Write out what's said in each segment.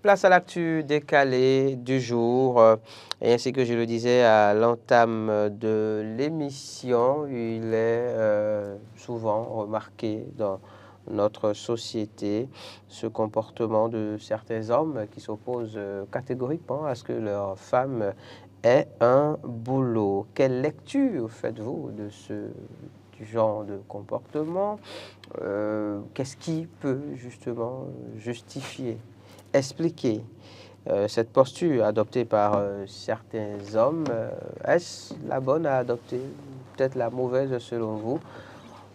Place à l'actu décalée du jour. Et ainsi que je le disais à l'entame de l'émission, il est souvent remarqué dans notre société ce comportement de certains hommes qui s'opposent catégoriquement à ce que leur femme ait un boulot. Quelle lecture faites-vous de ce genre de comportement? Qu'est-ce qui peut justement justifier, expliquer cette posture adoptée par certains hommes? Est-ce la bonne à adopter, peut-être la mauvaise selon vous?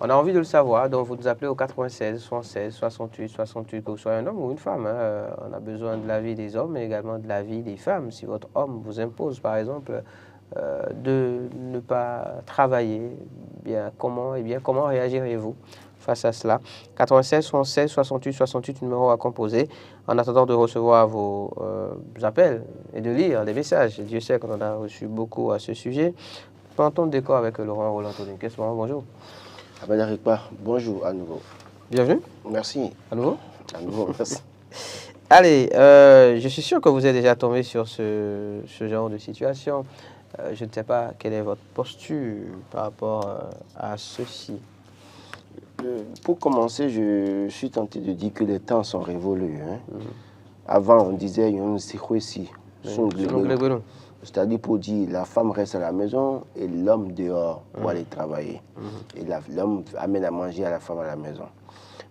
On a envie de le savoir, donc vous nous appelez au 96 76 68 68, que vous soyez un homme ou une femme. On a besoin de l'avis des hommes, mais également de l'avis des femmes. Si votre homme vous impose, par exemple, de ne pas travailler, comment réagirez-vous face à cela? 96 76 68 68, numéro à composer. En attendant de recevoir vos appels et de lire des messages, Dieu sait qu'on en a reçu beaucoup à ce sujet. Plantons le décor avec Laurent Roland-Tony. Bonjour. Bonjour à nouveau. Bienvenue. Merci. À nouveau. À nouveau, merci. Allez, je suis sûr que vous êtes déjà tombé sur ce genre de situation. Je ne sais pas quelle est votre posture par rapport à ceci. Pour commencer, je suis tenté de dire que les temps sont révolus. Avant, on disait c'est-à-dire pour dire la femme reste à la maison et l'homme dehors pour aller travailler. Et l'homme amène à manger à la femme à la maison.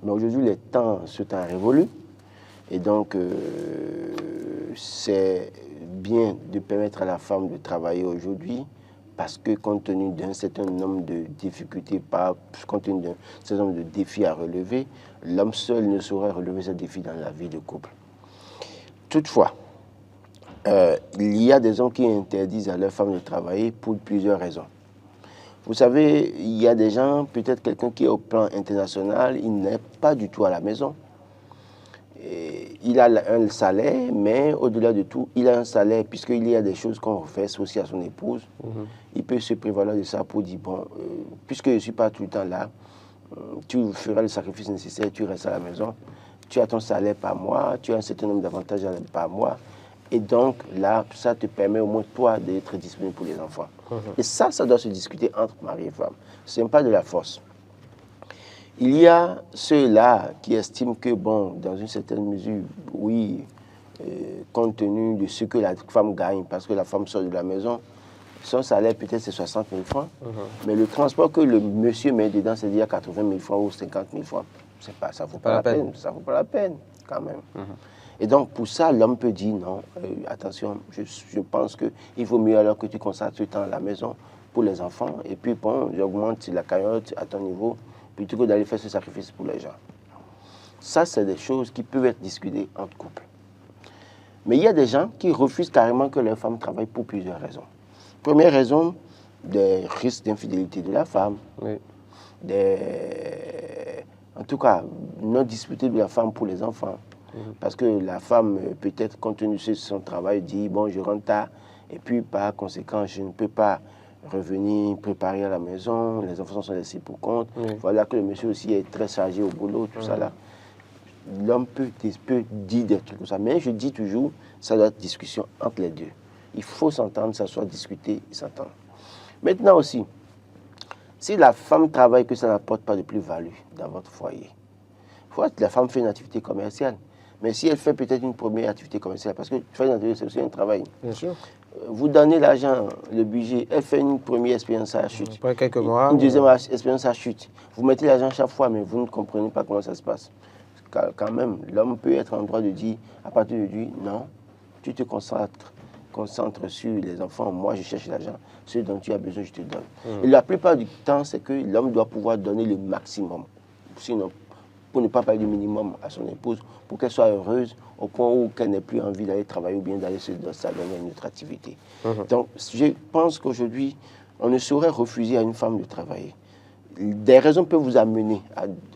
Mais aujourd'hui, les temps sont révolus. Et donc, c'est bien de permettre à la femme de travailler aujourd'hui parce que compte tenu d'un certain nombre de difficultés, compte tenu d'un certain nombre de défis à relever, l'homme seul ne saurait relever ces défis dans la vie de couple. Toutefois, il y a des hommes qui interdisent à leur femme de travailler pour plusieurs raisons. Vous savez, il y a des gens, peut-être quelqu'un qui est au plan international, il n'est pas du tout à la maison. Il a un salaire, mais au-delà de tout, il a un salaire, puisqu'il y a des choses qu'on refait aussi à son épouse. Il peut se prévaloir de ça pour dire, bon, puisque je ne suis pas tout le temps là, tu feras le sacrifice nécessaire, tu restes à la maison, tu as ton salaire par mois, tu as un certain nombre d'avantages par mois, et donc là, ça te permet au moins toi d'être disponible pour les enfants. Et ça doit se discuter entre mari et femme. Ce n'est pas de la force. Il y a ceux-là qui estiment que, bon, dans une certaine mesure, oui, compte tenu de ce que la femme gagne, parce que la femme sort de la maison, son salaire peut-être c'est 60 000 francs, mais le transport que le monsieur met dedans, c'est dire 80 000 francs ou 50 000 francs. Ça ne vaut pas la peine. Ça ne vaut pas la peine, quand même. Et donc, pour ça, l'homme peut dire, non, attention, je pense qu'il vaut mieux alors que tu consacres ce temps à la maison pour les enfants, et puis, bon, j'augmente la cagnotte à ton niveau, plutôt que d'aller faire ce sacrifice pour les gens. Ça, c'est des choses qui peuvent être discutées entre couples. Mais il y a des gens qui refusent carrément que leur femme travaille pour plusieurs raisons. Première raison, des risques d'infidélité de la femme, en tout cas, non disputé de la femme pour les enfants. Parce que la femme, peut-être, compte tenu de son travail, dit, bon, je rentre tard, et puis, par conséquent, je ne peux pas revenir préparer à la maison, les enfants sont laissés pour compte. Voilà que le monsieur aussi est très chargé au boulot, tout ça là. L'homme peut dire des trucs comme ça, mais je dis toujours, ça doit être discussion entre les deux. Il faut s'entendre, ça soit discuté et s'entendre. Maintenant aussi, si la femme travaille, que ça n'apporte pas de plus-value dans votre foyer, il faut que la femme fait une activité commerciale. Mais si elle fait peut-être une première activité commerciale, parce que faire une activité, c'est aussi un travail. Bien sûr. Vous donnez l'argent, le budget, elle fait une première expérience à chute. Après quelques mois. Une deuxième expérience à chute. Vous mettez l'argent chaque fois, mais vous ne comprenez pas comment ça se passe. Quand même, l'homme peut être en droit de dire, à partir de lui, non, tu te concentres sur les enfants, moi je cherche l'argent, ce dont tu as besoin, je te donne. Et la plupart du temps, c'est que l'homme doit pouvoir donner le maximum. Sinon, pour ne pas parler du minimum à son épouse, pour qu'elle soit heureuse au point où qu'elle n'ait plus envie d'aller travailler ou bien d'aller se donner une autre activité. Donc, je pense qu'aujourd'hui, on ne saurait refuser à une femme de travailler. Des raisons peuvent vous amener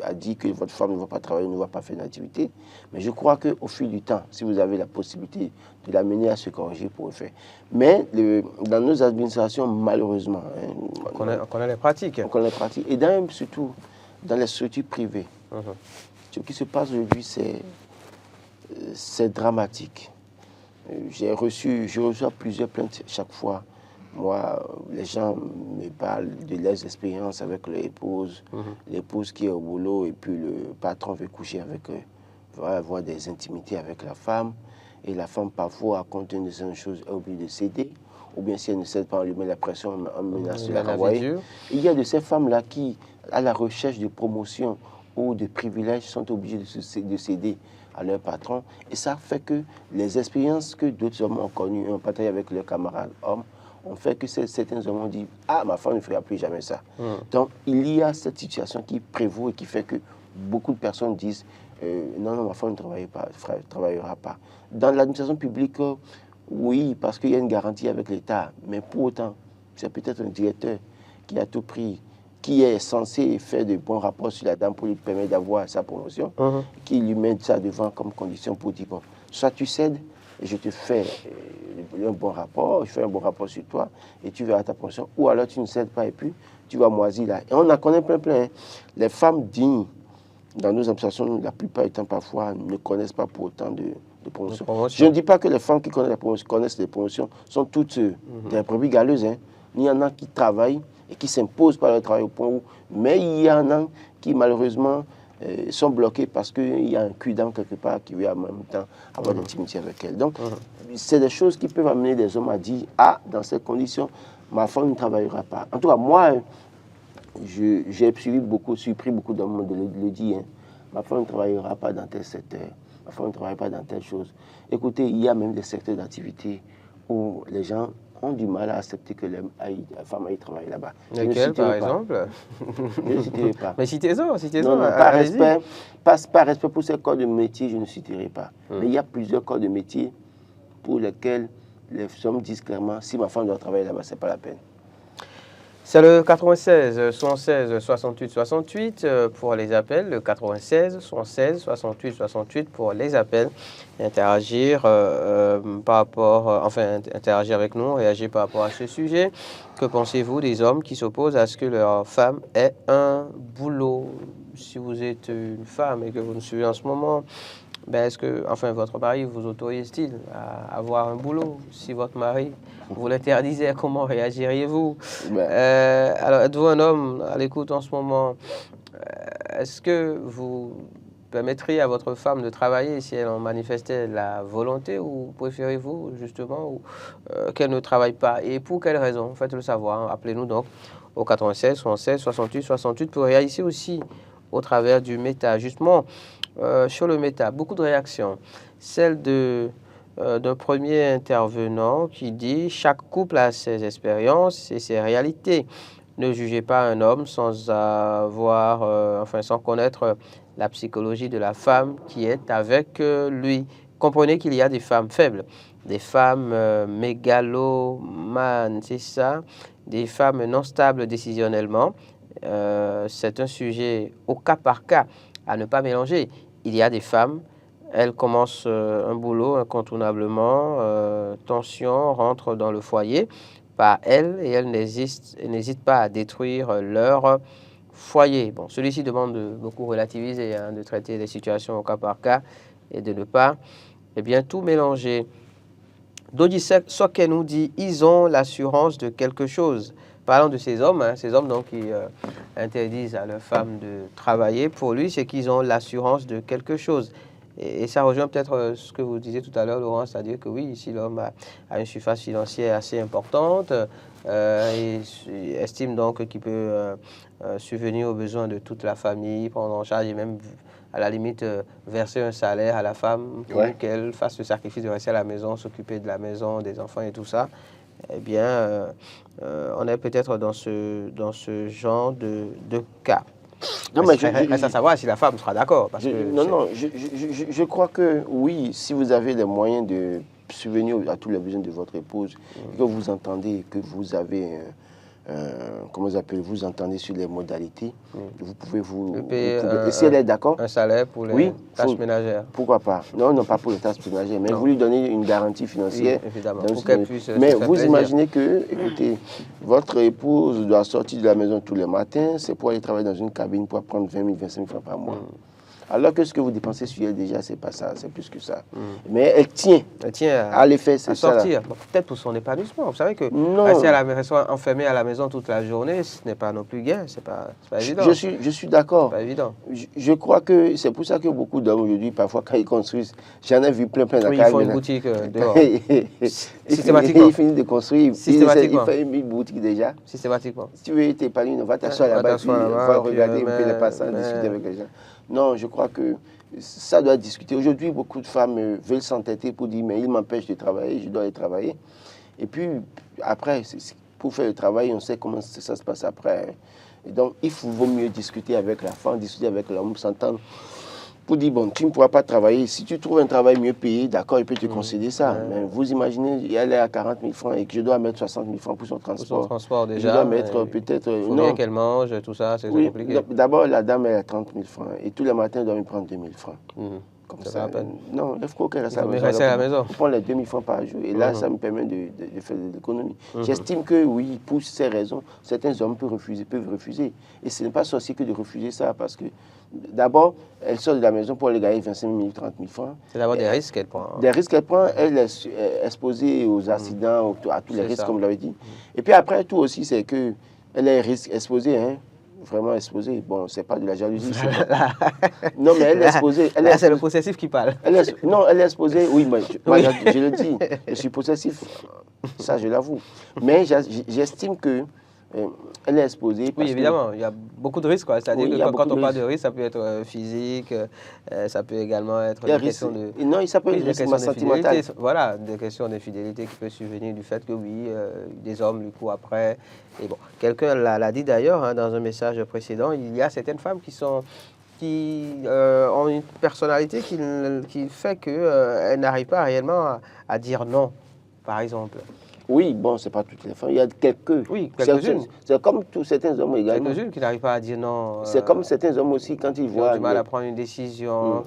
à dire que votre femme ne va pas travailler, ne va pas faire une activité, mais je crois qu'au fil du temps, si vous avez la possibilité de l'amener à se corriger, pour le faire. Mais dans nos administrations, malheureusement, on connaît les pratiques. On connaît les pratiques. Et surtout dans les structures privées. Ce qui se passe aujourd'hui, c'est c'est dramatique. Je reçois plusieurs plaintes chaque fois. Moi, les gens me parlent de leurs expériences avec leur épouse, l'épouse qui est au boulot et puis le patron veut coucher avec eux, va avoir des intimités avec la femme et la femme parfois, à compte de certaines choses, est obligée de céder. Ou bien si elle ne cède pas, on lui met la pression, on menace de la renvoyer. Il y a de ces femmes-là qui, à la recherche de promotion ou de privilèges, sont obligées de céder à leur patron. Et ça fait que les expériences que d'autres hommes ont connues, en partage avec leurs camarades hommes, ont fait que certains hommes ont dit « Ah, ma femme ne fera plus jamais ça ». Donc, il y a cette situation qui prévaut et qui fait que beaucoup de personnes disent non, non, ma femme ne travaillera pas. Dans l'administration publique, oui, parce qu'il y a une garantie avec l'État, mais pour autant, c'est peut-être un directeur qui a tout pris, qui est censé faire de bons rapports sur la dame pour lui permettre d'avoir sa promotion, qui lui met ça devant comme condition pour dire, bon, soit tu cèdes, et je te fais un bon rapport, je fais un bon rapport sur toi, et tu verras ta promotion, ou alors tu ne cèdes pas, et puis tu vas moisir là. Et on en connaît plein. Hein. Les femmes dignes, dans nos administrations, la plupart du temps, parfois, ne connaissent pas pour autant de promotion. Je ne dis pas que les femmes qui connaissent les promotions sont toutes des brebis galeuses. Hein. Il y en a qui travaillent et qui s'imposent par leur travail au point où... Mais il y en a qui, malheureusement, sont bloqués parce qu'il y a un cul-dent quelque part qui veut en même temps avoir l'intimité avec elles. Donc, c'est des choses qui peuvent amener des hommes à dire « Ah, dans ces conditions, ma femme ne travaillera pas. » En tout cas, moi, j'ai surpris beaucoup d'hommes de le dire. Hein. Ma femme ne travaillera pas dans tel secteur. Ma femme ne travaille pas dans telle chose. Écoutez, il y a même des secteurs d'activité où les gens ont du mal à accepter que la femme aille travailler là-bas. Lesquels, par exemple? Je ne citerai pas. Mais citez-en. Non, par respect pour ces corps de métier, je ne citerai pas. Mais il y a plusieurs corps de métier pour lesquels les hommes disent clairement, si ma femme doit travailler là-bas, ce n'est pas la peine. C'est le 96 76 68 68 pour les appels, le 96 76 68 68 pour les appels. Interagir interagir avec nous, réagir par rapport à ce sujet. Que pensez-vous des hommes qui s'opposent à ce que leur femme ait un boulot? Si vous êtes une femme et que vous nous suivez en ce moment, est-ce que, votre mari vous autorise-t-il à avoir un boulot? Si votre mari vous l'interdisait, comment réagiriez-vous? Alors, êtes-vous un homme à l'écoute en ce moment? Est-ce que vous permettriez à votre femme de travailler si elle en manifestait la volonté, ou préférez-vous justement qu'elle ne travaille pas? Et pour quelle raison? Faites-le savoir. Appelez-nous donc au 96 76 68 68 pour réagir aussi au travers du méta. Justement, sur le méta, beaucoup de réactions. Celle d'un premier intervenant qui dit « Chaque couple a ses expériences et ses réalités. Ne jugez pas un homme sans connaître la psychologie de la femme qui est avec lui. Comprenez qu'il y a des femmes faibles, des femmes mégalomanes, c'est ça, des femmes non stables décisionnellement. C'est un sujet au cas par cas à ne pas mélanger. Il y a des femmes, elles commencent un boulot incontournablement, tension, rentrent dans le foyer par elles et elles n'hésitent pas à détruire leur foyer. Bon, celui-ci demande de beaucoup relativiser, de traiter les situations au cas par cas et de ne pas tout mélanger. Dodi Soke nous dit ils ont l'assurance de quelque chose. Parlant de ces hommes donc qui interdisent à leurs femmes de travailler, pour lui, c'est qu'ils ont l'assurance de quelque chose. Et ça rejoint peut-être ce que vous disiez tout à l'heure, Laurent, c'est-à-dire que oui, si l'homme a une surface financière assez importante et estime donc qu'il peut subvenir aux besoins de toute la famille, prendre en charge et même à la limite verser un salaire à la femme pour qu'elle fasse le sacrifice de rester à la maison, s'occuper de la maison, des enfants et tout ça, eh bien, on est peut-être dans ce genre de cas. Non, mais reste à savoir si la femme sera d'accord. Je crois que oui, si vous avez les moyens de subvenir à tous les besoins de votre épouse, que vous entendez, que vous avez, vous entendez sur les modalités, vous pouvez et si elle est d'accord, un salaire pour les tâches ménagères. Pourquoi pas? Non, pas pour les tâches ménagères, mais vous lui donnez une garantie financière. Oui, évidemment, pour qu'elle puisse mais vous imaginez que, écoutez, votre épouse doit sortir de la maison tous les matins, c'est pour aller travailler dans une cabine pour prendre 20 000, 25 000 francs par mois. Alors que ce que vous dépensez sur elle déjà, c'est pas ça, c'est plus que ça. Mais elle tient à l'effet, c'est ça. Sortir, bon, peut-être pour son épanouissement. Vous savez que Non. rester enfermé à la maison toute la journée, ce n'est pas non plus gain, c'est pas évident. Je suis d'accord. C'est pas évident. Je crois que c'est pour ça que beaucoup d'hommes aujourd'hui, parfois quand ils construisent, j'en ai vu plein Oui, ils font une boutique dehors. Systématiquement. Ils finissent de construire, il fait une boutique déjà. Systématiquement. Si tu veux t'épanouir, va t'asseoir là-bas, va regarder un peu les passants, discuter avec les gens. Non, je crois que ça doit discuter. Aujourd'hui, beaucoup de femmes veulent s'entêter pour dire, mais il m'empêche de travailler, je dois aller travailler. Et puis, après, pour faire le travail, on sait comment ça se passe après. Et donc, vaut mieux discuter avec la femme, discuter avec l'homme, s'entendre. Pour dire, bon, tu ne pourras pas travailler. Si tu trouves un travail mieux payé, d'accord, il peut te concéder ça. Mais vous imaginez, elle est à 40 000 francs et que je dois mettre 60 000 francs pour son transport. Pour son transport déjà. Je dois mettre peut-être... Il faut bien qu'elle mange, tout ça, c'est compliqué. D'abord, la dame, elle a 30 000 francs. Et tous les matins, elle doit me prendre 2 000 francs. Comme ça. Non, il faut qu'elle reste à la maison. Je prends les 2 000 francs par jour. Et là, ça me permet de faire de l'économie. J'estime que, oui, pour ces raisons, certains hommes peuvent refuser. Et ce n'est pas sorcier que de refuser ça. Parce que, d'abord, elle sort de la maison pour aller gagner 25 000, 30 000 francs. C'est d'abord des risques qu'elle prend. Des risques qu'elle prend. Elle est exposée aux accidents, à tous les risques, comme vous l'avez dit. Et puis après, tout aussi, c'est qu'elle est exposée, hein. Vraiment exposée. Bon, c'est pas de la jalousie. Non, mais elle est exposée. C'est le possessif qui parle. Non, elle est exposée. Oui, mais je le dis. Je suis possessif. Ça, je l'avoue. Mais j'estime que elle est exposée. Oui, évidemment. Il y a beaucoup de risques. C'est-à-dire que quand on parle de risque, ça peut être physique, ça peut également être des questions de... Non, ça peut être des questions sentimentales. Voilà, des questions d'infidélité qui peuvent survenir du fait que, oui, des hommes lui courent après. Et bon, quelqu'un l'a dit d'ailleurs dans un message précédent, il y a certaines femmes qui ont une personnalité qui fait qu'elles n'arrivent pas réellement à dire non, par exemple. Oui, bon, c'est pas toutes les femmes. Il y a quelques-unes. C'est comme tous certains hommes également. Quelques-unes qui n'arrivent pas à dire non. C'est comme certains hommes aussi quand ils voient... Ils ont du mal à prendre une décision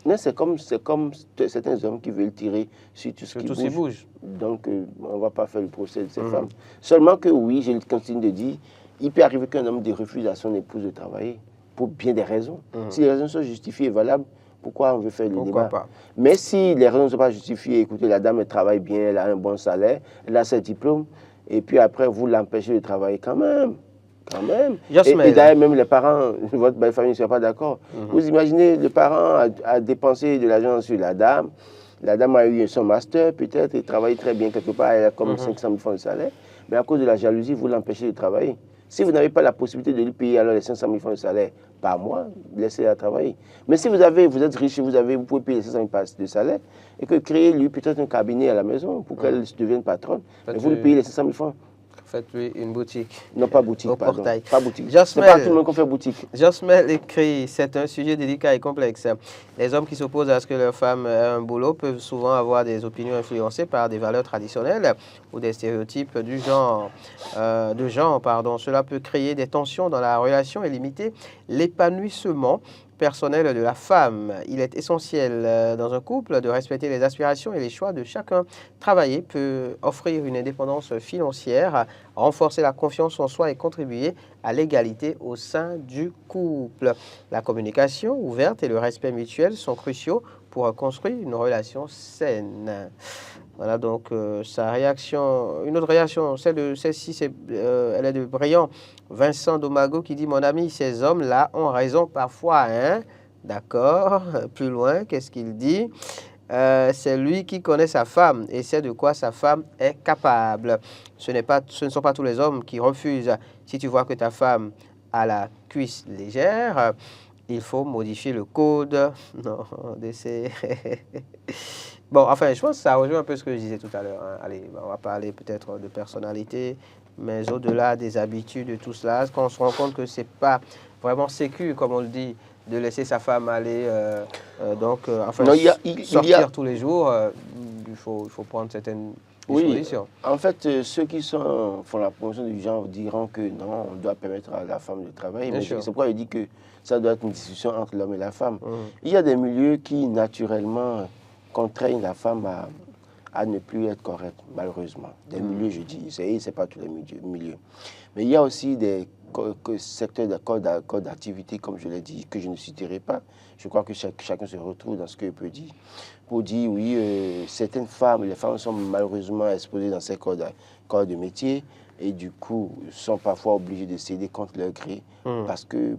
Non, c'est comme certains hommes qui veulent tirer sur tout ce qui bouge. Donc, on ne va pas faire le procès de ces femmes. Seulement que oui, je continue de dire, il peut arriver qu'un homme refuse à son épouse de travailler pour bien des raisons. Si les raisons sont justifiées et valables, pourquoi on veut faire le débat? Pas? Mais si les raisons ne sont pas justifiées, écoutez, la dame elle travaille bien, elle a un bon salaire, elle a ses diplômes, et puis après, vous l'empêchez de travailler quand même. Et d'ailleurs, même les parents, votre belle famille ne sera pas d'accord. Vous imaginez, le parent a dépensé de l'argent sur la dame a eu son master, peut-être, et travaille très bien quelque part, elle a comme 500 000 francs de salaire, mais à cause de la jalousie, vous l'empêchez de travailler. Si vous n'avez pas la possibilité de lui payer alors les 500 000 francs de salaire par mois, laissez-la travailler. Mais si vous êtes riche, vous pouvez payer les 500 000 francs de salaire et que créez-lui peut-être un cabinet à la maison pour qu'elle devienne patronne. Et vous lui payez les 500 000 francs. Faites-lui une boutique. Non, pas boutique, pardon. Portail. Pas boutique. C'est pas tout le monde qui fait boutique. Josmel écrit, c'est un sujet délicat et complexe. Les hommes qui s'opposent à ce que leur femme ait un boulot peuvent souvent avoir des opinions influencées par des valeurs traditionnelles ou des stéréotypes de genre. Cela peut créer des tensions dans la relation et limiter l'épanouissement personnel de la femme. Il est essentiel dans un couple de respecter les aspirations et les choix de chacun. Travailler peut offrir une indépendance financière, renforcer la confiance en soi et contribuer à l'égalité au sein du couple. La communication ouverte et le respect mutuel sont cruciaux pour construire une relation saine. Voilà donc sa réaction. Une autre réaction, celle-ci, elle est de Brillant. Vincent Domago qui dit « Mon ami, ces hommes-là ont raison parfois, hein ?» D'accord. Plus loin, qu'est-ce qu'il dit? C'est lui qui connaît sa femme et sait de quoi sa femme est capable. Ce ne sont pas tous les hommes qui refusent. Si tu vois que ta femme a la cuisse légère, il faut modifier le code. Non, d'essai. Bon, enfin, je pense que ça rejoint un peu ce que je disais tout à l'heure. Hein. Allez, on va parler peut-être de personnalité, mais au-delà des habitudes, de tout cela, quand on se rend compte que c'est pas vraiment sécu, comme on le dit, de laisser sa femme aller, sortir tous les jours, il faut prendre certaines dispositions. En fait, ceux qui font la promotion du genre diront que non, on doit permettre à la femme de travailler. Mais c'est pourquoi je dis que ça doit être une discussion entre l'homme et la femme. Il y a des milieux qui, naturellement, contraignent la femme à ne plus être correcte, malheureusement. Des milieux, je dis, c'est pas tous les milieux. Mais il y a aussi des secteurs corps d'activité, comme je l'ai dit, que je ne citerai pas. Je crois que chacun se retrouve dans ce qu'il peut dire. Pour dire, oui, certaines femmes, les femmes sont malheureusement exposées dans ces corps de métier et du coup sont parfois obligées de céder contre leur gré parce que.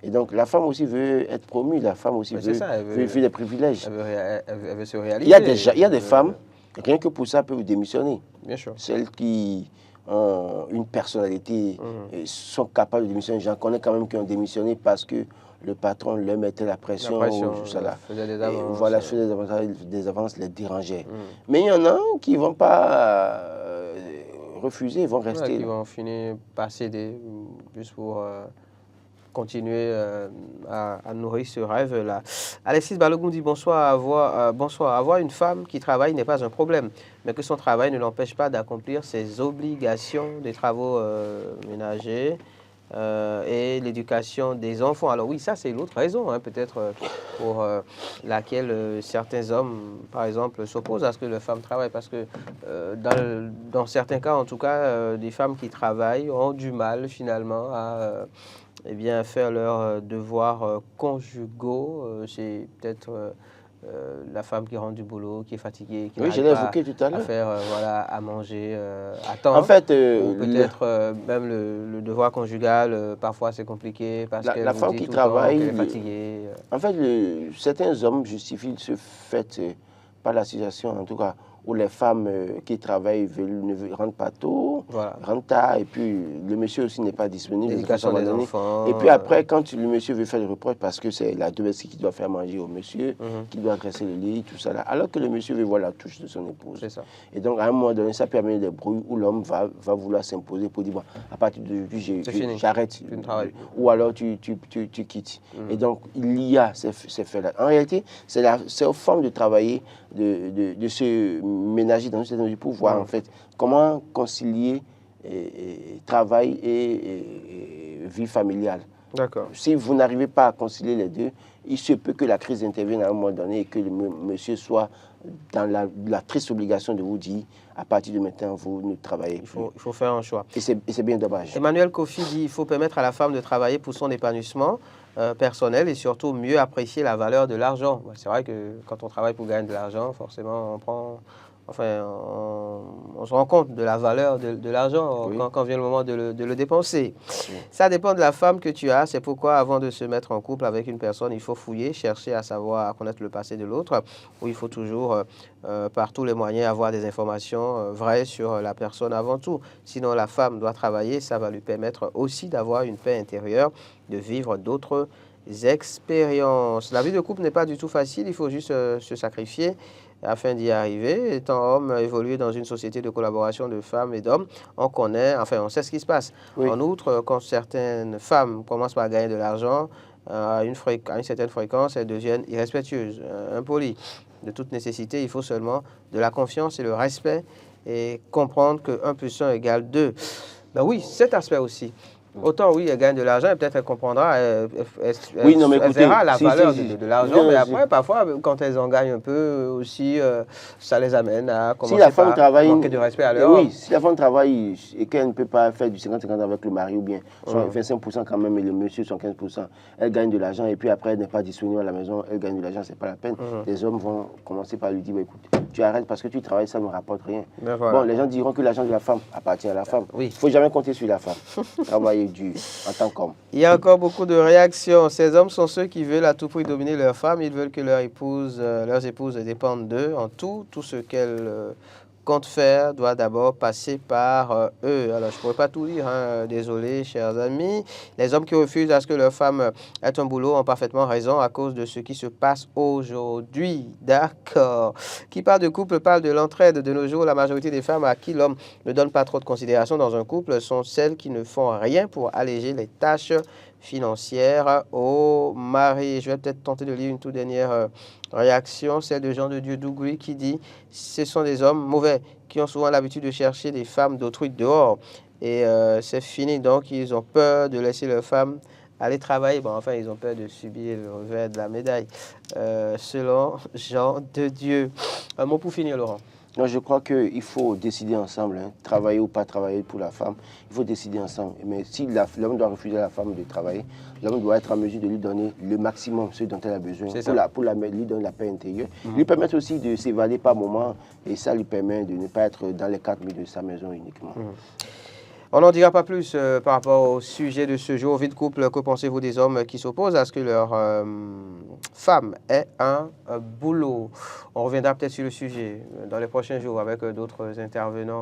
Et donc la femme aussi veut être promue, la femme aussi veut des privilèges. Elle veut se réaliser. Il y a des femmes, rien que pour ça, peuvent démissionner. Bien sûr. Celles qui ont une personnalité sont capables de démissionner. J'en connais quand même qui ont démissionné parce que le patron leur mettait la pression ou ça là. Faisait des avances. Voilà, faisait des avances les dérangeait. Mais il y en a qui ne vont pas refuser, ils vont rester. Qui vont finir par céder juste pour continuer à nourrir ce rêve-là. Alexis Balogun dit bonsoir. Bonsoir. Avoir une femme qui travaille n'est pas un problème, mais que son travail ne l'empêche pas d'accomplir ses obligations des travaux ménagers. Et l'éducation des enfants. Alors oui, ça c'est l'autre raison, hein, peut-être pour laquelle certains hommes, par exemple, s'opposent à ce que les femmes travaillent, parce que dans certains cas, en tout cas, des femmes qui travaillent ont du mal finalement à eh bien, faire leurs devoirs conjugaux. C'est peut-être la femme qui rentre du boulot, qui est fatiguée, qui n'arrive pas tout à à faire voilà, à manger à temps. En fait, ou peut-être même le devoir conjugal, parfois c'est compliqué parce que la femme qui travaille est fatiguée. En fait, certains hommes justifient ce fait par la situation, en tout cas, où les femmes qui travaillent ne rentrent pas tôt, rentrent tard, et puis le monsieur aussi n'est pas disponible. L'éducation des enfants. Et puis après, quand le monsieur veut faire le reproche, parce que c'est la domestique qui doit faire manger au monsieur, qui doit dresser le lit, tout ça là, alors que le monsieur veut voir la touche de son épouse. C'est ça. Et donc, à un moment donné, ça permet des bruits où l'homme va vouloir s'imposer pour dire, bon, à partir d'aujourd'hui, j'arrête. Ou alors tu quittes. Et donc, il y a ces faits-là. En réalité, c'est aux femmes de travailler, de se ménager dans une certaine mesure pour voir en fait comment concilier travail et vie familiale. D'accord. Si vous n'arrivez pas à concilier les deux, il se peut que la crise intervienne à un moment donné et que le monsieur soit dans la triste obligation de vous dire à partir de maintenant, vous ne travaillez plus. Il faut faire un choix. Et c'est bien dommage. Emmanuel Kofi dit il faut permettre à la femme de travailler pour son épanouissement personnel et surtout mieux apprécier la valeur de l'argent. C'est vrai que quand on travaille pour gagner de l'argent, forcément, on se rend compte de la valeur de l'argent quand vient le moment de le dépenser. Oui. Ça dépend de la femme que tu as. C'est pourquoi, avant de se mettre en couple avec une personne, il faut fouiller, chercher à savoir, à connaître le passé de l'autre, où il faut toujours, par tous les moyens, avoir des informations vraies sur la personne avant tout. Sinon, la femme doit travailler. Ça va lui permettre aussi d'avoir une paix intérieure, de vivre d'autres expériences. La vie de couple n'est pas du tout facile. Il faut juste se sacrifier afin d'y arriver. Étant homme, évoluer dans une société de collaboration de femmes et d'hommes, on sait ce qui se passe. Oui. En outre, quand certaines femmes commencent par gagner de l'argent, à une certaine fréquence, elles deviennent irrespectueuses, impolies. De toute nécessité, il faut seulement de la confiance et le respect et comprendre que 1 + 1 = 2. Ben oui, cet aspect aussi. Autant, oui, elle gagne de l'argent et peut-être elle comprendra, elle verra la valeur de l'argent, mais après, parfois, quand elles en gagnent un peu aussi, ça les amène à commencer manquer de respect à leur homme. Oui, si la femme travaille et qu'elle ne peut pas faire du 50-50 avec le mari ou bien 25% quand même et le monsieur 75%, elle gagne de l'argent et puis après, elle n'est pas disponible à la maison, elle gagne de l'argent, c'est pas la peine. Les hommes vont commencer par lui dire, bah, écoute, tu arrêtes parce que tu travailles, ça ne me rapporte rien. Bon, les gens diront que l'argent de la femme appartient à la femme. Il ne faut jamais compter sur la femme. Travailler dur en tant qu'homme. Il y a encore beaucoup de réactions. Ces hommes sont ceux qui veulent à tout prix dominer leur femme. Ils veulent que leurs épouses dépendent d'eux en tout. Tout ce qu'elles comptent faire doit d'abord passer par eux. Alors, je ne pourrais pas tout lire, hein. Désolé, chers amis. Les hommes qui refusent à ce que leur femme ait un boulot ont parfaitement raison à cause de ce qui se passe aujourd'hui. D'accord. Qui parle de couple parle de l'entraide. De nos jours, la majorité des femmes à qui l'homme ne donne pas trop de considération dans un couple sont celles qui ne font rien pour alléger les tâches financière au mari. Je vais peut-être tenter de lire une toute dernière réaction, celle de Jean de Dieu Dougui qui dit « Ce sont des hommes mauvais qui ont souvent l'habitude de chercher des femmes d'autrui dehors. Et c'est fini, donc ils ont peur de laisser leurs femmes aller travailler. Bon, enfin, ils ont peur de subir le revers de la médaille. » Selon Jean de Dieu. Un mot pour finir, Laurent. Non, je crois qu'il faut décider ensemble, hein, travailler ou pas travailler pour la femme, il faut décider ensemble. Mais si l'homme doit refuser à la femme de travailler, l'homme doit être en mesure de lui donner le maximum, ce dont elle a besoin, lui donner la paix intérieure, lui permettre aussi de s'évader par moment, et ça lui permet de ne pas être dans les 4 murs de sa maison uniquement. On n'en dira pas plus par rapport au sujet de ce jour. Vie de couple, que pensez-vous des hommes qui s'opposent à ce que leur femme ait un boulot? On reviendra peut-être sur le sujet dans les prochains jours avec d'autres intervenants.